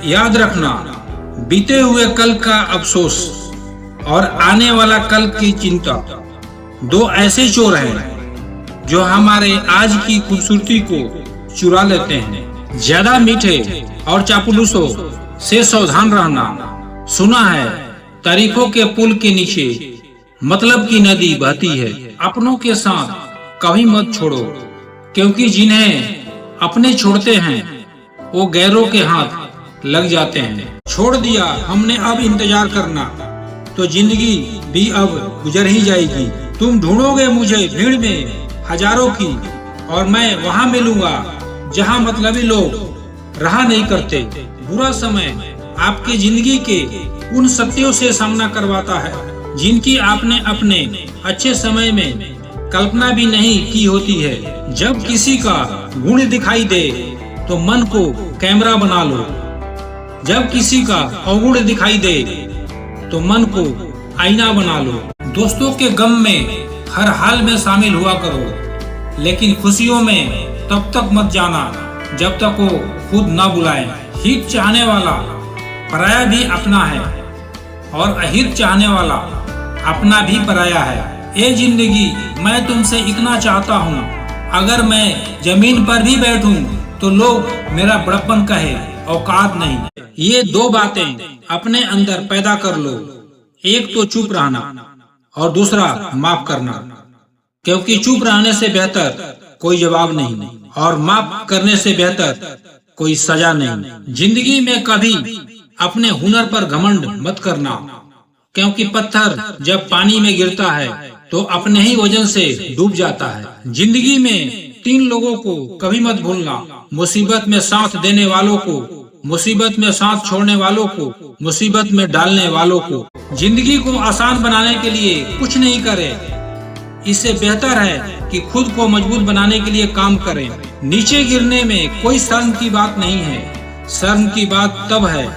याद रखना, बीते हुए कल का अफसोस और आने वाला कल की चिंता दो ऐसे चोर हैं जो हमारे आज की खूबसूरती को चुरा लेते हैं। ज्यादा मीठे और चापलूसों से सावधान रहना। सुना है तारीखों के पुल के नीचे मतलब की नदी बहती है। अपनों के साथ कभी मत छोड़ो, क्योंकि जिन्हें अपने छोड़ते हैं वो गैरों के हाथ लग जाते हैं। छोड़ दिया हमने अब इंतजार करना, तो जिंदगी भी अब गुजर ही जाएगी। तुम ढूंढोगे मुझे भीड़ में हजारों की, और मैं वहाँ मिलूंगा जहाँ मतलबी लोग रहा नहीं करते। बुरा समय आपके जिंदगी के उन सत्यों से सामना करवाता है जिनकी आपने अपने अच्छे समय में कल्पना भी नहीं की होती है। जब किसी का गुण दिखाई दे तो मन को कैमरा बना लो, जब किसी का अवगुण दिखाई दे तो मन को आईना बना लो। दोस्तों के गम में हर हाल में शामिल हुआ करो, लेकिन खुशियों में तब तक मत जाना जब तक वो खुद ना बुलाए। हित चाहने वाला पराया भी अपना है, और अहित चाहने वाला अपना भी पराया है। ए जिंदगी, मैं तुमसे इतना चाहता हूँ, अगर मैं जमीन पर भी बैठूं तो लोग मेरा बड़प्पन कहे, औकात नहीं। ये दो बातें अपने अंदर पैदा कर लो, एक तो चुप रहना और दूसरा माफ करना, क्योंकि चुप रहने से बेहतर कोई जवाब नहीं, और माफ करने से बेहतर कोई सजा नहीं। जिंदगी में कभी अपने हुनर पर घमंड मत करना, क्योंकि पत्थर जब पानी में गिरता है तो अपने ही वजन से डूब जाता है। जिंदगी में 3 लोगों को कभी मत भूलना, मुसीबत में साथ देने वालों को, मुसीबत में साथ छोड़ने वालों को, मुसीबत में डालने वालों को। जिंदगी को आसान बनाने के लिए कुछ नहीं करें, इससे बेहतर है कि खुद को मजबूत बनाने के लिए काम करें। नीचे गिरने में कोई शर्म की बात नहीं है, शर्म की बात तब है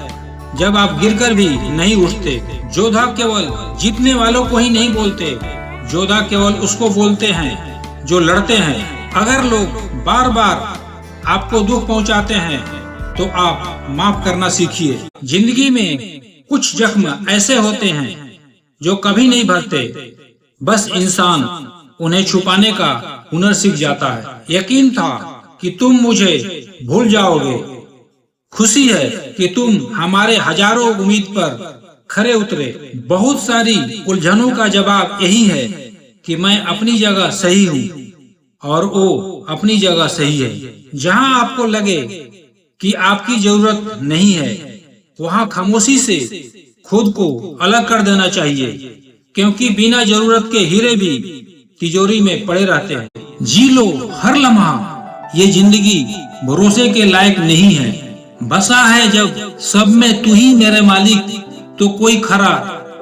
जब आप गिरकर भी नहीं उठते। जोधा केवल जीतने वालों को ही नहीं बोलते, जोधा केवल उसको बोलते हैं जो लड़ते हैं। अगर लोग बार बार आपको दुख पहुंचाते हैं तो आप माफ करना सीखिए। जिंदगी में कुछ जख्म ऐसे होते हैं जो कभी नहीं भरते, बस इंसान उन्हें छुपाने का हुनर सीख जाता है। यकीन था कि तुम मुझे भूल जाओगे, खुशी है कि तुम हमारे हजारों उम्मीद पर खरे उतरे। बहुत सारी उलझनों का जवाब यही है कि मैं अपनी जगह सही हूँ और वो अपनी जगह सही है। जहाँ आपको लगे कि आपकी जरूरत नहीं है, वहाँ खामोशी से खुद को अलग कर देना चाहिए, क्योंकि बिना जरूरत के हीरे भी तिजोरी में पड़े रहते हैं। जी लो हर लम्हा, ये जिंदगी भरोसे के लायक नहीं है। बसा है जब सब में तू ही मेरे मालिक, तो कोई खरा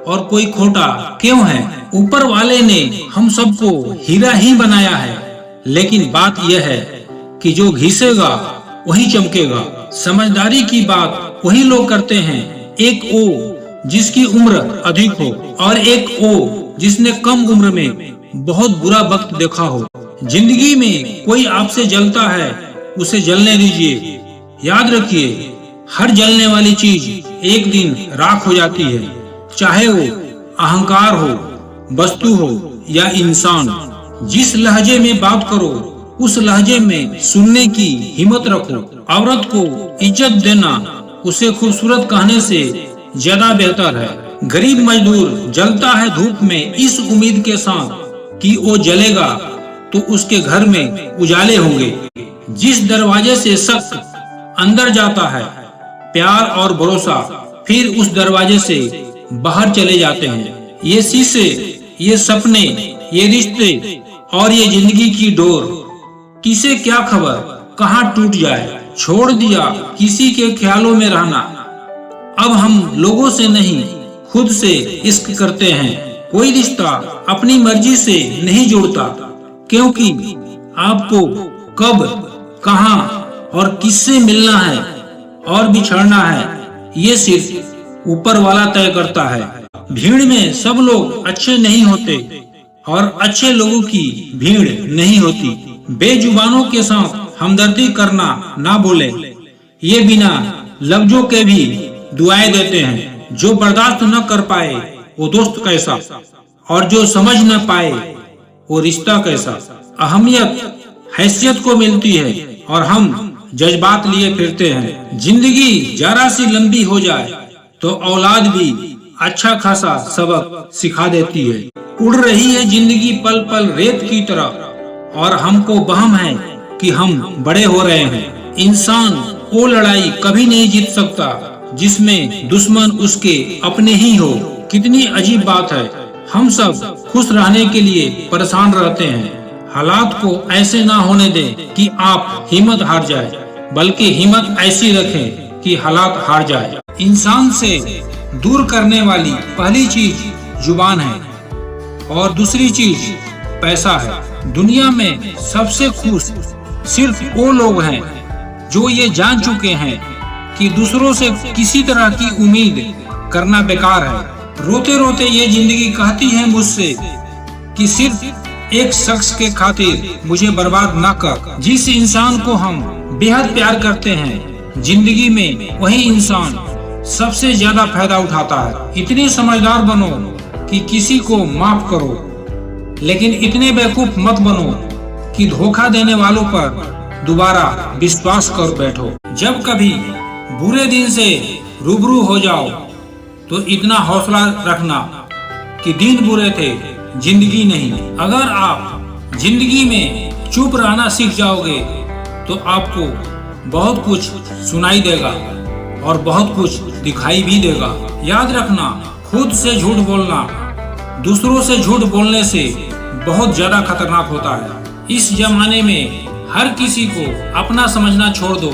और कोई खोटा क्यों है। ऊपर वाले ने हम सबको हीरा ही बनाया है, लेकिन बात यह है कि जो घिसेगा वही चमकेगा। समझदारी की बात वही लोग करते हैं, एक वो जिसकी उम्र अधिक हो और एक वो जिसने कम उम्र में बहुत बुरा वक्त देखा हो। जिंदगी में कोई आपसे जलता है, उसे जलने दीजिए। याद रखिए, हर जलने वाली चीज एक दिन राख हो जाती है, चाहे वो अहंकार हो, वस्तु हो या इंसान। जिस लहजे में बात करो उस लहजे में सुनने की हिम्मत रखो। औरत को इज्जत देना उसे खूबसूरत कहने से ज्यादा बेहतर है। गरीब मजदूर जलता है धूप में इस उम्मीद के साथ कि वो जलेगा तो उसके घर में उजाले होंगे। जिस दरवाजे से शक अंदर जाता है, प्यार और भरोसा फिर उस दरवाजे से बाहर चले जाते हैं। ये शीशे, ये सपने, ये रिश्ते और ये जिंदगी की डोर, किसे क्या खबर कहाँ टूट जाए। छोड़ दिया किसी के ख्यालों में रहना, अब हम लोगों से नहीं खुद से इश्क करते हैं। कोई रिश्ता अपनी मर्जी से नहीं जुड़ता, क्योंकि आपको कब, कहाँ और किससे मिलना है और बिछड़ना है, ये सिर्फ ऊपर वाला तय करता है। भीड़ में सब लोग अच्छे नहीं होते और अच्छे लोगों की भीड़ नहीं होती। बेजुबानों के साथ हमदर्दी करना ना बोले, ये बिना लफ्जों के भी दुआएं देते हैं। जो बर्दाश्त न कर पाए वो दोस्त कैसा, और जो समझ न पाए वो रिश्ता कैसा। अहमियत हैसियत को मिलती है और हम जज्बात लिए फिरते हैं। जिंदगी जरा सी लंबी हो जाए तो औलाद भी अच्छा खासा सबक सिखा देती है। उड़ रही है जिंदगी पल पल रेत की तरह और हमको वहम है कि हम बड़े हो रहे हैं। इंसान वो लड़ाई कभी नहीं जीत सकता जिसमें दुश्मन उसके अपने ही हो। कितनी अजीब बात है, हम सब खुश रहने के लिए परेशान रहते हैं। हालात को ऐसे ना होने दें कि आप हिम्मत हार जाए, बल्कि हिम्मत ऐसी रखें कि हालात हार जाए। इंसान से दूर करने वाली पहली चीज जुबान है और दूसरी चीज पैसा है। दुनिया में सबसे खुश सिर्फ वो लोग हैं जो ये जान चुके हैं कि दूसरों से किसी तरह की उम्मीद करना बेकार है। रोते रोते ये जिंदगी कहती है मुझसे कि सिर्फ एक शख्स के खातिर मुझे बर्बाद ना कर। जिस इंसान को हम बेहद प्यार करते हैं जिंदगी में, वही इंसान सबसे ज्यादा फायदा उठाता है। इतने समझदार बनो कि किसी को माफ करो, लेकिन इतने बेवकूफ मत बनो कि धोखा देने वालों पर दोबारा विश्वास कर बैठो। जब कभी बुरे दिन से रूबरू हो जाओ तो इतना हौसला रखना कि दिन बुरे थे, जिंदगी नहीं। अगर आप जिंदगी में चुप रहना सीख जाओगे तो आपको बहुत कुछ सुनाई देगा और बहुत कुछ दिखाई भी देगा। याद रखना, खुद से झूठ बोलना दूसरों से झूठ बोलने से बहुत ज्यादा खतरनाक होता है। इस जमाने में हर किसी को अपना समझना छोड़ दो,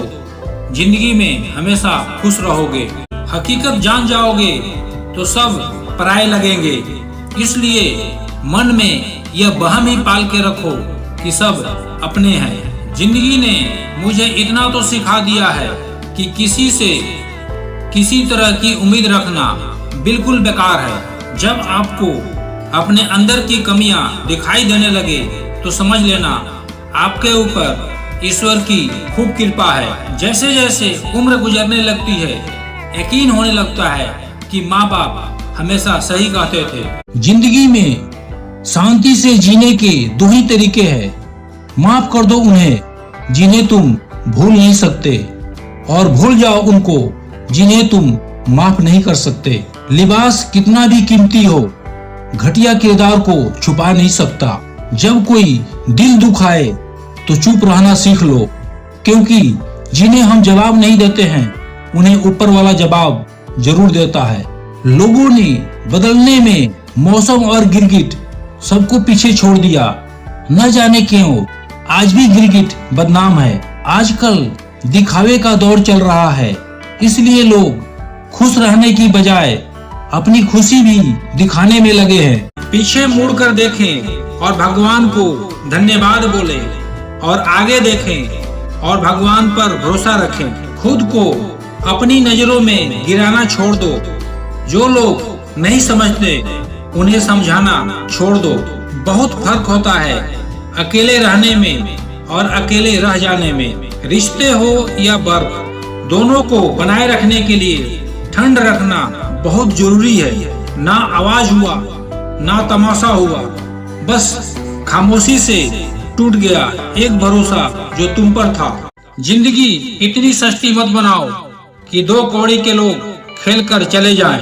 जिंदगी में हमेशा खुश रहोगे। हकीकत जान जाओगे तो सब पराये लगेंगे, इसलिए मन में यह वहम ही पाल के रखो कि सब अपने हैं। जिंदगी ने मुझे इतना तो सिखा दिया है कि किसी से किसी तरह की उम्मीद रखना बिल्कुल बेकार है। जब आपको अपने अंदर की कमियां दिखाई देने लगे तो समझ लेना आपके ऊपर ईश्वर की खूब कृपा है। जैसे जैसे उम्र गुजरने लगती है, यकीन होने लगता है कि माँ बाप हमेशा सही कहते थे। जिंदगी में शांति से जीने के दो ही तरीके हैं, माफ कर दो उन्हें जिन्हें तुम भूल नहीं सकते, और भूल जाओ उनको जिन्हें तुम माफ नहीं कर सकते। लिबास कितना भी कीमती हो, घटिया किरदार को छुपा नहीं सकता। जब कोई दिल दुखाए तो चुप रहना सीख लो, क्योंकि जिन्हें हम जवाब नहीं देते हैं उन्हें ऊपर वाला जवाब जरूर देता है। लोगों ने बदलने में मौसम और गिरगिट सबको पीछे छोड़ दिया, न जाने क्यों आज भी गिरगिट बदनाम है। आजकल दिखावे का दौर चल रहा है, इसलिए लोग खुश रहने की बजाय अपनी खुशी भी दिखाने में लगे हैं। पीछे मुड़कर देखें और भगवान को धन्यवाद बोले, और आगे देखें और भगवान पर भरोसा रखें। खुद को अपनी नजरों में गिराना छोड़ दो। जो लोग नहीं समझते उन्हें समझाना छोड़ दो। बहुत फर्क होता है अकेले रहने में और अकेले रह जाने में। रिश्ते हो या बर्फ, दोनों को बनाए रखने के लिए ठंड रखना बहुत जरूरी है। ना आवाज हुआ ना तमाशा हुआ, बस खामोशी से टूट गया एक भरोसा जो तुम पर था। जिंदगी इतनी सस्ती मत बनाओ कि दो कौड़ी के लोग खेल कर चले जाएं।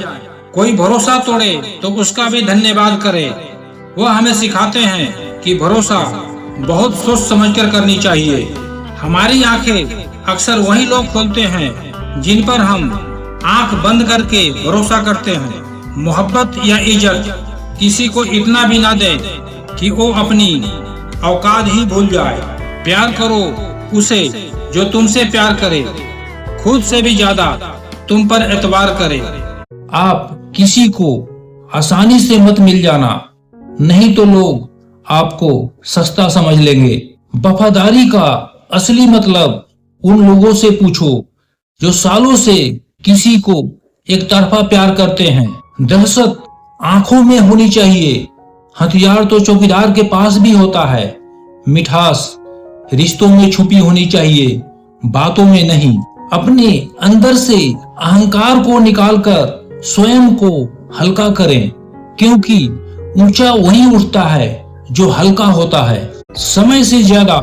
कोई भरोसा तोड़े तो उसका भी धन्यवाद करे। वह हमें सिखाते हैं कि भरोसा बहुत सोच समझकर करनी चाहिए। हमारी आंखें अक्सर वही लोग खोलते हैं जिन पर हम आंख बंद करके भरोसा करते हैं। मोहब्बत या इज्जत किसी को इतना भी ना दे कि वो अपनी औकात ही भूल जाए। प्यार करो उसे जो तुमसे प्यार करे, खुद से भी ज्यादा तुम पर एतबार करे। आप किसी को आसानी से मत मिल जाना, नहीं तो लोग आपको सस्ता समझ लेंगे। वफादारी का असली मतलब उन लोगों से पूछो जो सालों से किसी को एक तरफा प्यार करते हैं। दहशत आंखों में होनी चाहिए, हथियार तो चौकीदार के पास भी होता है। मिठास रिश्तों में छुपी होनी चाहिए, बातों में नहीं। अपने अंदर से अहंकार को निकालकर स्वयं को हल्का करें, क्योंकि ऊंचा वही उठता है जो हल्का होता है। समय से ज्यादा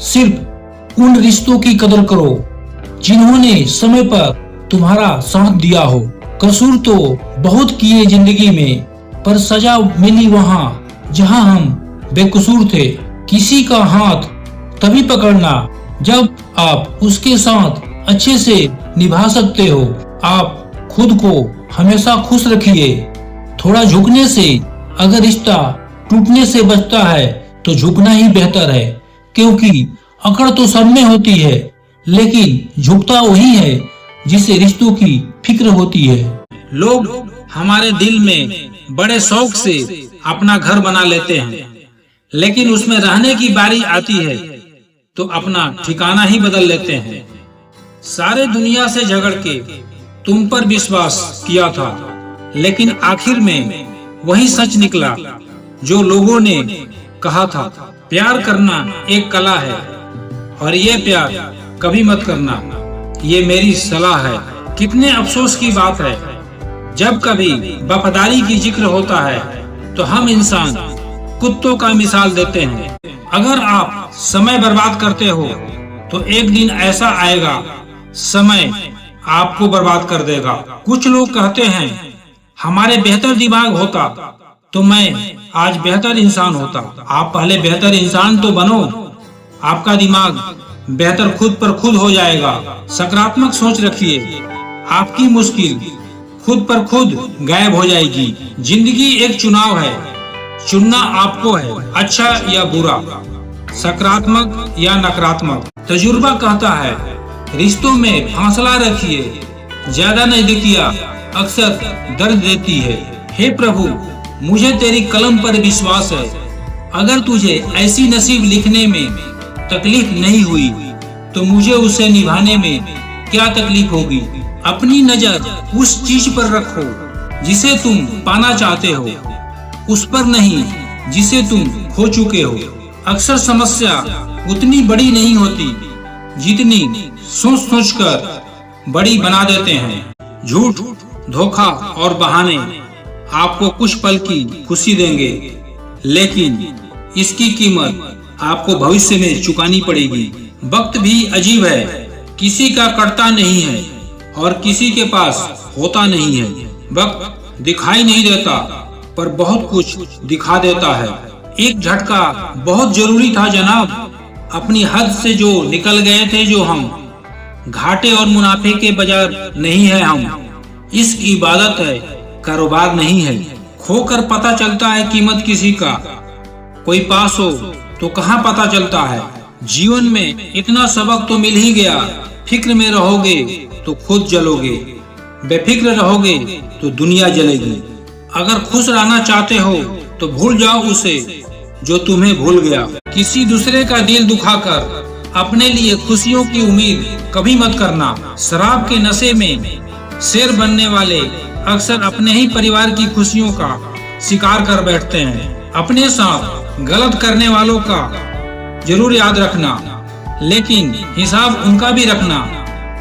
सिर्फ उन रिश्तों की कदर करो जिन्होंने समय पर तुम्हारा साथ दिया हो। कसूर तो बहुत किए जिंदगी में, पर सजा मिली वहां जहां हम बेकसूर थे। किसी का हाथ तभी पकड़ना जब आप उसके साथ अच्छे से निभा सकते हो। आप खुद को हमेशा खुश रखिए। थोड़ा झुकने से अगर रिश्ता टूटने से बचता है तो झुकना ही बेहतर है, क्योंकि अकड़ तो सब में होती है, लेकिन झुकता वही है जिसे रिश्तों की फिक्र होती है। लोग हमारे दिल में बड़े शौक से अपना घर बना लेते हैं, लेकिन उसमें रहने की बारी आती है तो अपना ठिकाना ही बदल लेते हैं। सारे दुनिया से झगड़ के तुम पर विश्वास किया था, लेकिन आखिर में वही सच निकला जो लोगों ने कहा था। प्यार करना एक कला है, और ये प्यार कभी मत करना, ये मेरी सलाह है। कितने अफसोस की बात है, जब कभी वफादारी की जिक्र होता है तो हम इंसान कुत्तों का मिसाल देते हैं। अगर आप समय बर्बाद करते हो तो एक दिन ऐसा आएगा, समय आपको बर्बाद कर देगा। कुछ लोग कहते हैं हमारे बेहतर दिमाग होता तो मैं आज बेहतर इंसान होता। आप पहले बेहतर इंसान तो बनो, आपका दिमाग बेहतर खुद पर खुद हो जाएगा। सकारात्मक सोच रखिए, आपकी मुश्किल खुद पर खुद गायब हो जाएगी। जिंदगी एक चुनाव है, चुनना आपको है, अच्छा या बुरा, सकारात्मक या नकारात्मक। तजुर्बा कहता है रिश्तों में फासला रखिए, ज्यादा नजदीकियां अक्सर दर्द देती है। हे प्रभु, मुझे तेरी कलम पर विश्वास है। अगर तुझे ऐसी नसीब लिखने में तकलीफ नहीं हुई तो मुझे उसे निभाने में क्या तकलीफ होगी। अपनी नजर उस चीज पर रखो जिसे तुम पाना चाहते हो, उस पर नहीं जिसे तुम खो चुके हो। अक्सर समस्या उतनी बड़ी नहीं होती जितनी सोच सोच कर बड़ी बना देते हैं। झूठ, धोखा और बहाने आपको कुछ पल की खुशी देंगे, लेकिन इसकी कीमत आपको भविष्य में चुकानी पड़ेगी। वक्त भी अजीब है, किसी का कटता नहीं है और किसी के पास होता नहीं है। वक्त दिखाई नहीं देता पर बहुत कुछ दिखा देता है। एक झटका बहुत जरूरी था जनाब, अपनी हद से जो निकल गए थे जो हम। घाटे और मुनाफे के बाजार नहीं है हम, इश्क इबादत है, कारोबार नहीं है। खोकर पता चलता है कीमत किसी का, कोई पास हो तो कहाँ पता चलता है। जीवन में इतना सबक तो मिल ही गया, फिक्र में रहोगे तो खुद जलोगे, बेफिक्र रहोगे तो दुनिया जलेगी। अगर खुश रहना चाहते हो तो भूल जाओ उसे जो तुम्हें भूल गया। किसी दूसरे का दिल दुखाकर अपने लिए खुशियों की उम्मीद कभी मत करना। शराब के नशे में शेर बनने वाले अक्सर अपने ही परिवार की खुशियों का शिकार कर बैठते हैं। अपने साथ गलत करने वालों का जरूर याद रखना, लेकिन हिसाब उनका भी रखना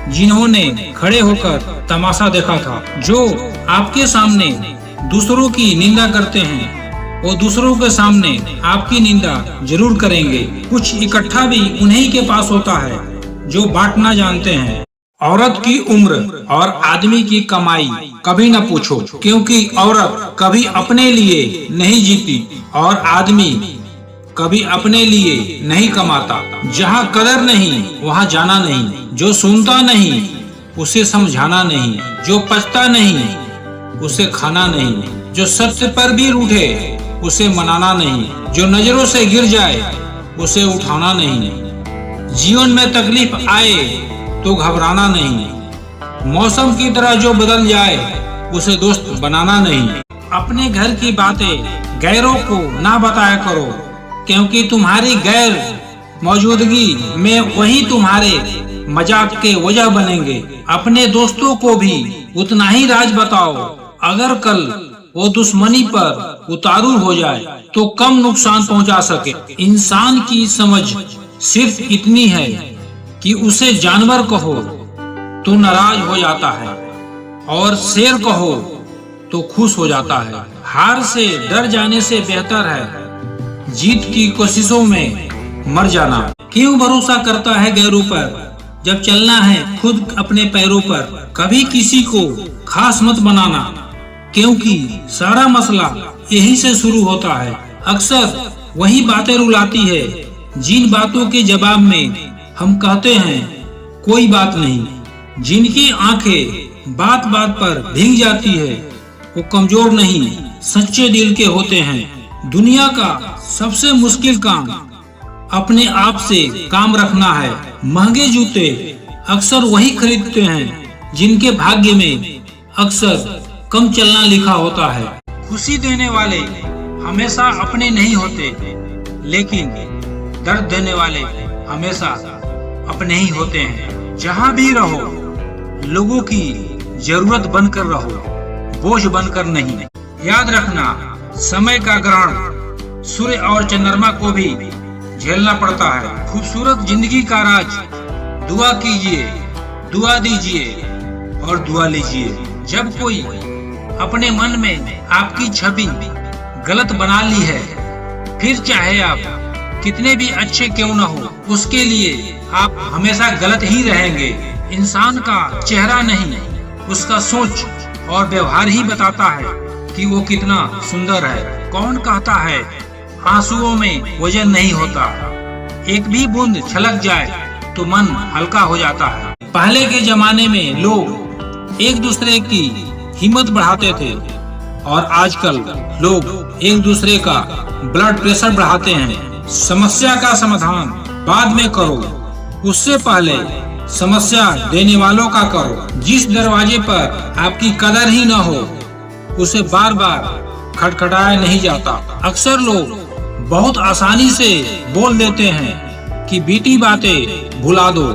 जिन्होंने खड़े होकर तमाशा देखा था। जो आपके सामने दूसरों की निंदा करते हैं वो दूसरों के सामने आपकी निंदा जरूर करेंगे। कुछ इकट्ठा भी उन्हीं के पास होता है जो बांटना जानते हैं। औरत की उम्र और आदमी की कमाई कभी न पूछो, क्योंकि औरत कभी अपने लिए नहीं जीती और आदमी कभी अपने लिए नहीं कमाता। जहाँ कदर नहीं वहाँ जाना नहीं, जो सुनता नहीं उसे समझाना नहीं, जो पचता नहीं उसे खाना नहीं, जो सत्य पर भी रूठे उसे मनाना नहीं, जो नजरों से गिर जाए उसे उठाना नहीं। जीवन में तकलीफ आए तो घबराना नहीं, मौसम की तरह जो बदल जाए उसे दोस्त बनाना नहीं। अपने घर की बातें गैरों को ना बताया करो, क्योंकि तुम्हारी गैर मौजूदगी में वही तुम्हारे मजाक के वजह बनेंगे। अपने दोस्तों को भी उतना ही राज बताओ, अगर कल वो दुश्मनी पर उतारू हो जाए तो कम नुकसान पहुंचा सके। इंसान की समझ सिर्फ इतनी है कि उसे जानवर कहो तो नाराज हो जाता है और शेर कहो तो खुश हो जाता है। हार से डर जाने से बेहतर है जीत की कोशिशों में मर जाना। क्यों भरोसा करता है गैरों पर जब चलना है खुद अपने पैरों पर। कभी किसी को खास मत बनाना, क्योंकि सारा मसला यही से शुरू होता है। अक्सर वही बातें रुलाती है जिन बातों के जवाब में हम कहते हैं कोई बात नहीं। जिनकी आंखें बात बात पर भीग जाती है वो कमजोर नहीं, सच्चे दिल के होते हैं। दुनिया का सबसे मुश्किल काम अपने आप से काम रखना है। महंगे जूते अक्सर वही खरीदते हैं जिनके भाग्य में अक्सर कम चलना लिखा होता है। खुशी देने वाले हमेशा अपने नहीं होते, लेकिन दर्द देने वाले हमेशा अपने ही होते हैं। जहाँ भी रहो लोगों की जरूरत बनकर रहो, बोझ बनकर नहीं। याद रखना, समय का ग्रहण सूर्य और चंद्रमा को भी झेलना पड़ता है। खूबसूरत जिंदगी का राज दुआ कीजिए, दुआ दीजिए और दुआ लीजिए। जब कोई अपने मन में आपकी छवि गलत बना ली है, फिर चाहे आप कितने भी अच्छे क्यों न हो, उसके लिए आप हमेशा गलत ही रहेंगे। इंसान का चेहरा नहीं, उसका सोच और व्यवहार ही बताता है कि वो कितना सुंदर है। कौन कहता है आंसुओं में वजन नहीं होता, एक भी बूंद छलक जाए तो मन हल्का हो जाता है। पहले के जमाने में लोग एक दूसरे की हिम्मत बढ़ाते थे और आजकल लोग एक दूसरे का ब्लड प्रेशर बढ़ाते हैं। समस्या का समाधान बाद में करो, उससे पहले समस्या देने वालों का करो। जिस दरवाजे पर आपकी कदर ही न हो उसे बार बार खटखटाया नहीं जाता। अक्सर लोग बहुत आसानी से बोल देते हैं कि बीती बातें भुला दो,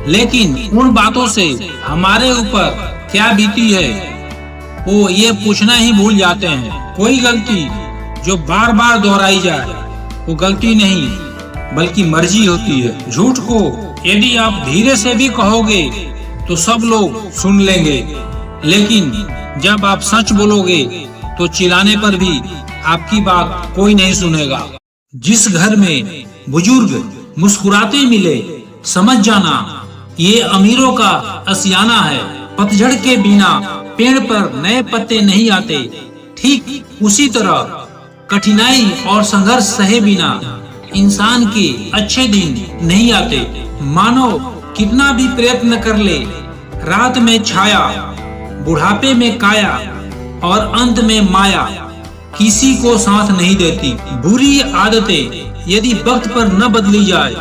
लेकिन उन बातों से हमारे ऊपर क्या बीती है वो ये पूछना ही भूल जाते हैं। कोई गलती जो बार बार दोहराई जाए वो गलती नहीं बल्कि मर्जी होती है। झूठ को यदि आप धीरे से भी कहोगे तो सब लोग सुन लेंगे, लेकिन जब आप सच बोलोगे तो चिल्लाने पर भी आपकी बात कोई नहीं सुनेगा। जिस घर में बुजुर्ग मुस्कुराते मिले समझ जाना ये अमीरों का असियाना है। पतझड़ के बिना पेड़ पर नए पत्ते नहीं आते, ठीक उसी तरह कठिनाई और संघर्ष सहे बिना इंसान के अच्छे दिन नहीं आते। मानव कितना भी प्रयत्न कर ले, रात में छाया, बुढ़ापे में काया और अंत में माया किसी को साथ नहीं देती। बुरी आदतें यदि वक्त पर न बदली जाए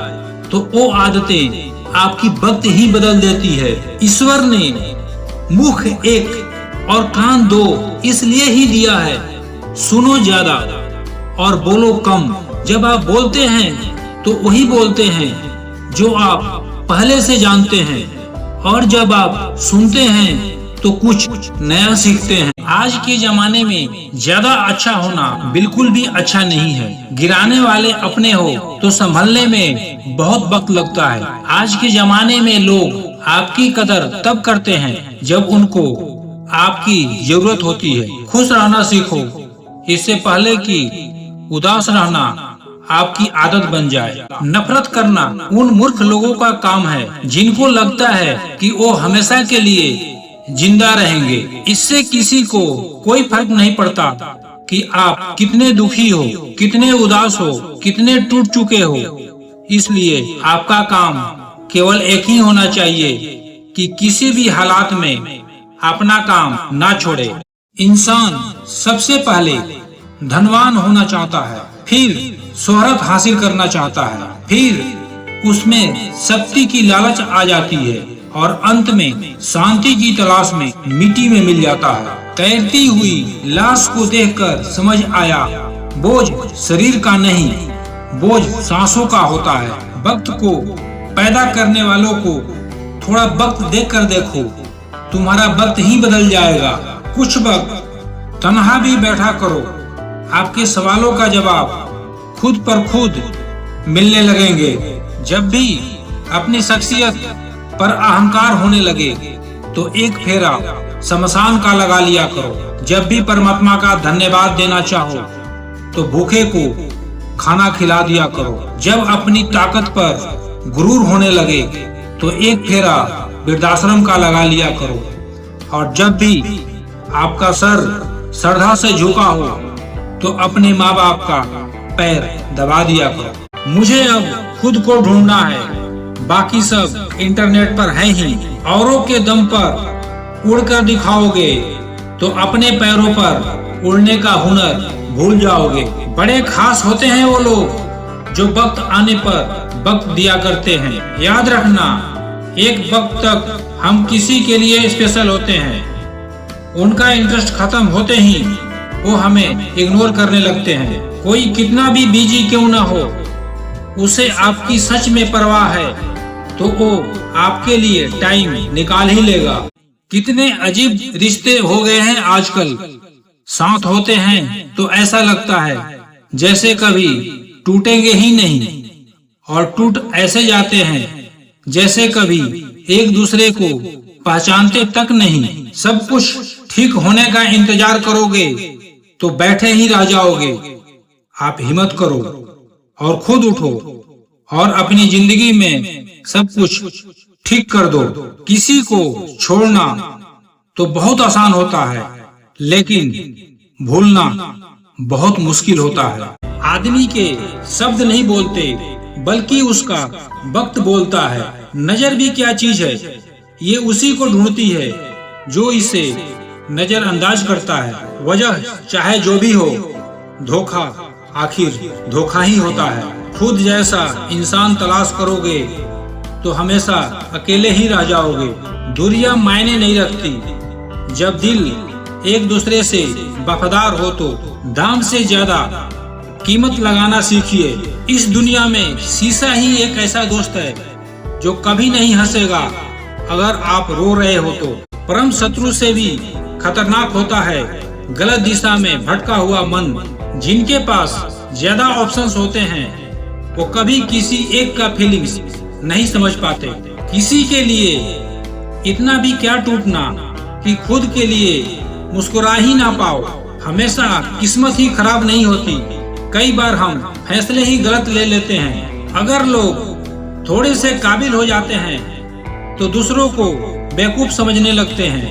तो वो आदतें आपकी वक्त ही बदल देती है। ईश्वर ने मुख एक और कान दो इसलिए ही दिया है, सुनो ज्यादा और बोलो कम। जब आप बोलते हैं तो वही बोलते हैं जो आप पहले से जानते हैं, और जब आप सुनते हैं तो कुछ नया सीखते हैं। आज के जमाने में ज्यादा अच्छा होना बिल्कुल भी अच्छा नहीं है। गिराने वाले अपने हो तो संभलने में बहुत वक्त लगता है। आज के जमाने में लोग आपकी कदर तब करते हैं जब उनको आपकी जरूरत होती है। खुश रहना सीखो इससे पहले कि उदास रहना आपकी आदत बन जाए। नफरत करना उन मूर्ख लोगों का काम है जिनको लगता है कि वो हमेशा के लिए जिंदा रहेंगे। इससे किसी को कोई फर्क नहीं पड़ता कि आप कितने दुखी हो, कितने उदास हो, कितने टूट चुके हो। इसलिए आपका काम केवल एक ही होना चाहिए कि किसी भी हालात में अपना काम ना छोड़े। इंसान सबसे पहले धनवान होना चाहता है, फिर शोहरत हासिल करना चाहता है, फिर उसमें शक्ति की लालच आ जाती है और अंत में शांति की तलाश में मिट्टी में मिल जाता है। तैरती हुई लाश को देखकर समझ आया बोझ शरीर का नहीं, बोझ सांसों का होता है। वक्त को पैदा करने वालों को थोड़ा वक्त देकर देखो, तुम्हारा वक्त ही बदल जाएगा। कुछ वक्त तन्हा भी बैठा करो, आपके सवालों का जवाब खुद पर खुद मिलने लगेंगे। जब भी अपनी शख्सियत पर अहंकार होने लगे तो एक फेरा शमशान का लगा लिया करो। जब भी परमात्मा का धन्यवाद देना चाहो तो भूखे को खाना खिला दिया करो। जब अपनी ताकत पर गुरूर होने लगे तो एक फेरा वृद्धाश्रम का लगा लिया करो। और जब भी आपका सर श्रद्धा से झुका हो तो अपने माँ बाप का पैर दबा दिया करो। मुझे अब खुद को ढूंढना है, बाकी सब इंटरनेट पर है ही। औरों के दम पर उड़कर दिखाओगे तो अपने पैरों पर उड़ने का हुनर भूल जाओगे। बड़े खास होते हैं वो लोग जो वक्त आने पर वक्त दिया करते हैं। याद रखना, एक वक्त तक हम किसी के लिए स्पेशल होते हैं, उनका इंटरेस्ट खत्म होते ही वो हमें इग्नोर करने लगते हैं। कोई कितना भी बिजी क्यों ना हो, उसे आपकी सच में परवाह है तो वो आपके लिए टाइम निकाल ही लेगा। कितने अजीब रिश्ते हो गए हैं आजकल। साथ होते हैं तो ऐसा लगता है जैसे कभी टूटेंगे ही नहीं, और टूट ऐसे जाते हैं जैसे कभी एक दूसरे को पहचानते तक नहीं। सब कुछ ठीक होने का इंतजार करोगे तो बैठे ही रह जाओगे। आप हिम्मत करो और खुद उठो और अपनी जिंदगी में सब कुछ ठीक कर दो। किसी को छोड़ना तो बहुत आसान होता है, लेकिन भूलना बहुत मुश्किल होता है। आदमी के शब्द नहीं बोलते बल्कि उसका वक्त बोलता है। नजर भी क्या चीज है, ये उसी को ढूंढती है जो इसे नजरअंदाज करता है। वजह चाहे जो भी हो, धोखा आखिर धोखा ही होता है। खुद जैसा इंसान तलाश करोगे तो हमेशा अकेले ही रह जाओगे। दूरियां मायने नहीं रखती। जब दिल एक दूसरे से वफादार हो तो दाम से ज्यादा कीमत लगाना सीखिए। इस दुनिया में शीशा ही एक ऐसा दोस्त है जो कभी नहीं हंसेगा अगर आप रो रहे हो तो। परम शत्रु से भी खतरनाक होता है गलत दिशा में भटका हुआ मन। जिनके पास ज्यादा ऑप्शंस होते हैं वो कभी किसी एक का फीलिंग्स नहीं समझ पाते। किसी के लिए इतना भी क्या टूटना कि खुद के लिए मुस्कुरा ही ना पाओ। हमेशा किस्मत ही खराब नहीं होती, कई बार हम फैसले ही गलत ले लेते हैं। अगर लोग थोड़े से काबिल हो जाते हैं तो दूसरों को बेवकूफ समझने लगते हैं।